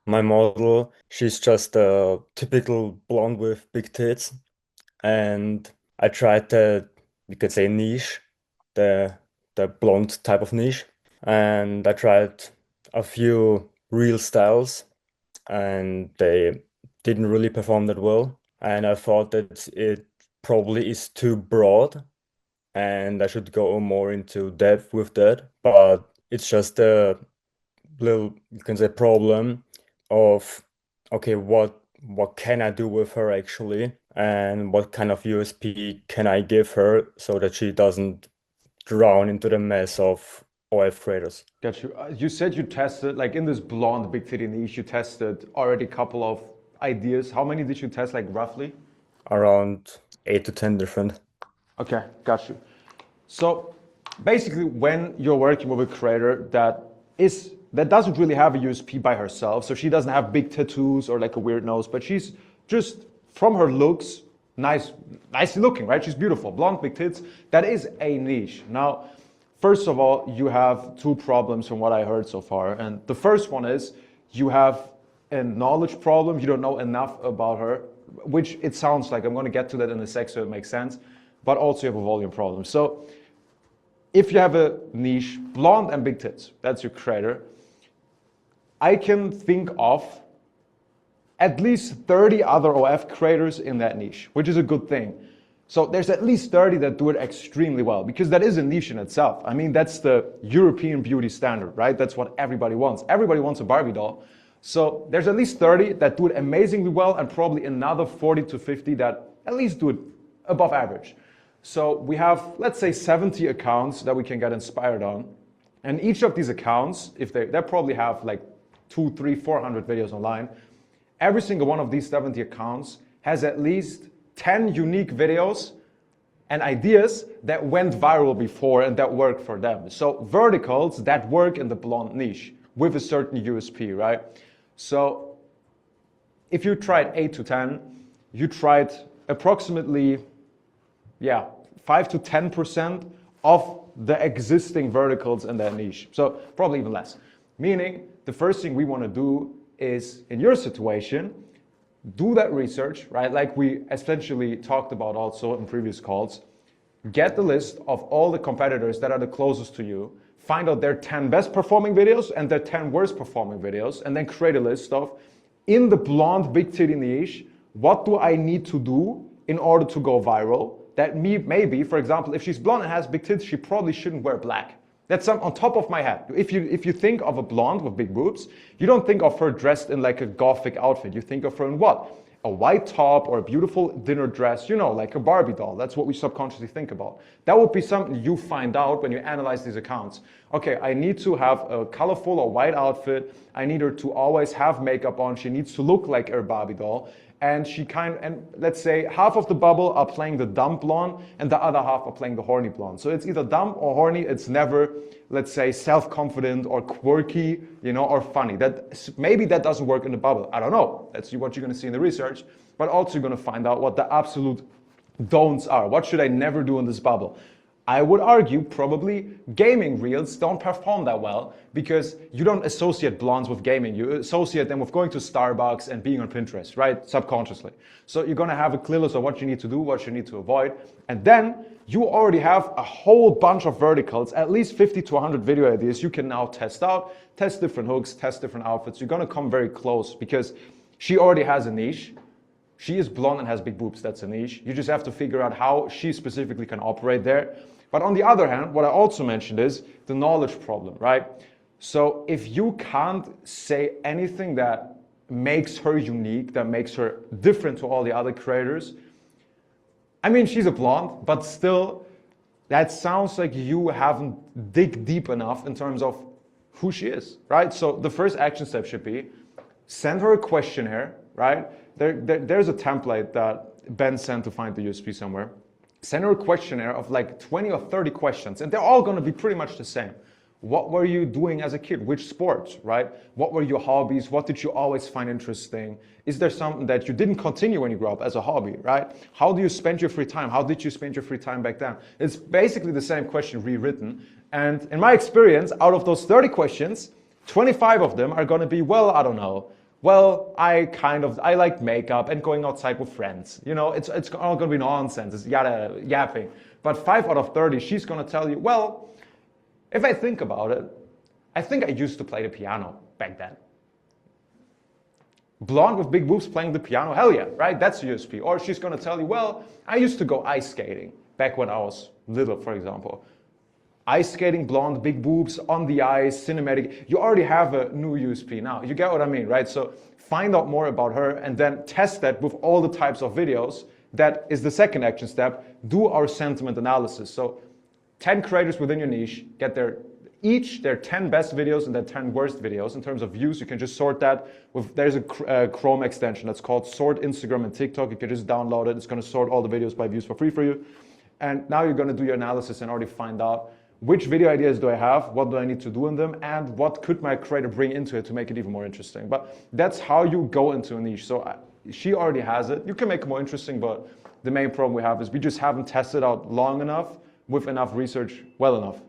My model, she's just a typical blonde with big tits, and I tried you could say niche, the the blonde type of niche, and I tried a few real styles, and they didn't really perform that well. And I thought that it probably is too broad, and I should go more into depth with that. But it's just a little, you can say, problem of, okay, what can I do with her actually, and what kind of USP can I give her so that she doesn't drown into the mess of OF creators. Got you. You said you tested, like in this blonde big titty niche, you tested already a couple of ideas. How many did you test, like roughly? Around 8 to 10 different. Okay, got you. So basically, when you're working with a creator that doesn't really have a USP by herself, so she doesn't have big tattoos or like a weird nose, but she's just from her looks, nicely looking, right? She's beautiful, blonde, big tits. That is a niche. Now, first of all, you have two problems from what I heard so far, and the first one is you have a knowledge problem. You don't know enough about her, which it sounds like. I'm going to get to that in a sec, so it makes sense. But also you have a volume problem. So if you have a niche, blonde and big tits, that's your creator, I can think of at least 30 other OF creators in that niche, which is a good thing. So there's at least 30 that do it extremely well, because that is a niche in itself. I mean, that's the European beauty standard, right? That's what everybody wants. Everybody wants a Barbie doll. So there's at least 30 that do it amazingly well, and probably another 40 to 50 that at least do it above average. So we have, let's say, 70 accounts that we can get inspired on. And each of these accounts, if they probably have like 2, 3, 400 videos online. Every single one of these 70 accounts has at least 10 unique videos and ideas that went viral before and that worked for them. So verticals that work in the blonde niche with a certain USP, right? So if you tried 8 to 10, you tried approximately, 5 to 10% of the existing verticals in that niche. So probably even less. Meaning, the first thing we want to do is, in your situation, do that research, right? Like we essentially talked about also in previous calls. Get the list of all the competitors that are the closest to you. Find out their 10 best performing videos and their 10 worst performing videos, and then create a list of, in the blonde big titty niche, what do I need to do in order to go viral? That maybe, for example, if she's blonde and has big tits, she probably shouldn't wear black. That's on top of my head. If you think of a blonde with big boobs, you don't think of her dressed in like a gothic outfit. You think of her in what? A white top or a beautiful dinner dress, like a Barbie doll. That's what we subconsciously think about. That would be something you find out when you analyze these accounts. Okay, I need to have a colorful or white outfit. I need her to always have makeup on. She needs to look like a Barbie doll. And let's say half of the bubble are playing the dumb blonde and the other half are playing the horny blonde. So it's either dumb or horny. It's never, let's say, self-confident or quirky, or funny. Maybe that doesn't work in the bubble. I don't know. That's what you're going to see in the research. But also you're going to find out what the absolute don'ts are. What should I never do in this bubble? I would argue probably gaming reels don't perform that well because you don't associate blondes with gaming. You associate them with going to Starbucks and being on Pinterest, right? Subconsciously. So you're going to have a clear list of what you need to do, what you need to avoid. And then you already have a whole bunch of verticals, at least 50 to 100 video ideas you can now test out, test different hooks, test different outfits. You're going to come very close because she already has a niche. She is blonde and has big boobs. That's a niche. You just have to figure out how she specifically can operate there. But on the other hand, what I also mentioned is the knowledge problem, right? So if you can't say anything that makes her unique, that makes her different to all the other creators, I mean, she's a blonde, but still, that sounds like you haven't dig deep enough in terms of who she is, right? So the first action step should be send her a questionnaire, right? There's a template that Ben sent to find the USP somewhere. Send her a questionnaire of like 20 or 30 questions, and they're all going to be pretty much the same. What were you doing as a kid? Which sports, right? What were your hobbies? What did you always find interesting? Is there something that you didn't continue when you grew up as a hobby, right? How do you spend your free time? How did you spend your free time back then? It's basically the same question rewritten. And in my experience, out of those 30 questions, 25 of them are going to be, well, I don't know. well, I like makeup and going outside with friends. You know, it's all gonna be nonsense. It's yada yapping. But 5 out of 30, she's gonna tell you, well, if I think about it, I think I used to play the piano back then. Blonde with big boobs playing the piano, hell yeah, right? That's a USP. Or she's gonna tell you, well, I used to go ice skating back when I was little, for example. Ice skating, blonde, big boobs, on the ice, cinematic. You already have a new USP now. You get what I mean, right? So find out more about her and then test that with all the types of videos. That is the second action step. Do our sentiment analysis. So 10 creators within your niche, get their 10 best videos and their 10 worst videos. In terms of views, you can just sort that with, there's a Chrome extension that's called Sort Instagram and TikTok. You can just download it. It's gonna sort all the videos by views for free for you. And now you're gonna do your analysis and already find out which video ideas do I have, what do I need to do in them, and what could my creator bring into it to make it even more interesting. But that's how you go into a niche. So she already has it. You can make it more interesting, but the main problem we have is we just haven't tested out long enough with enough research well enough.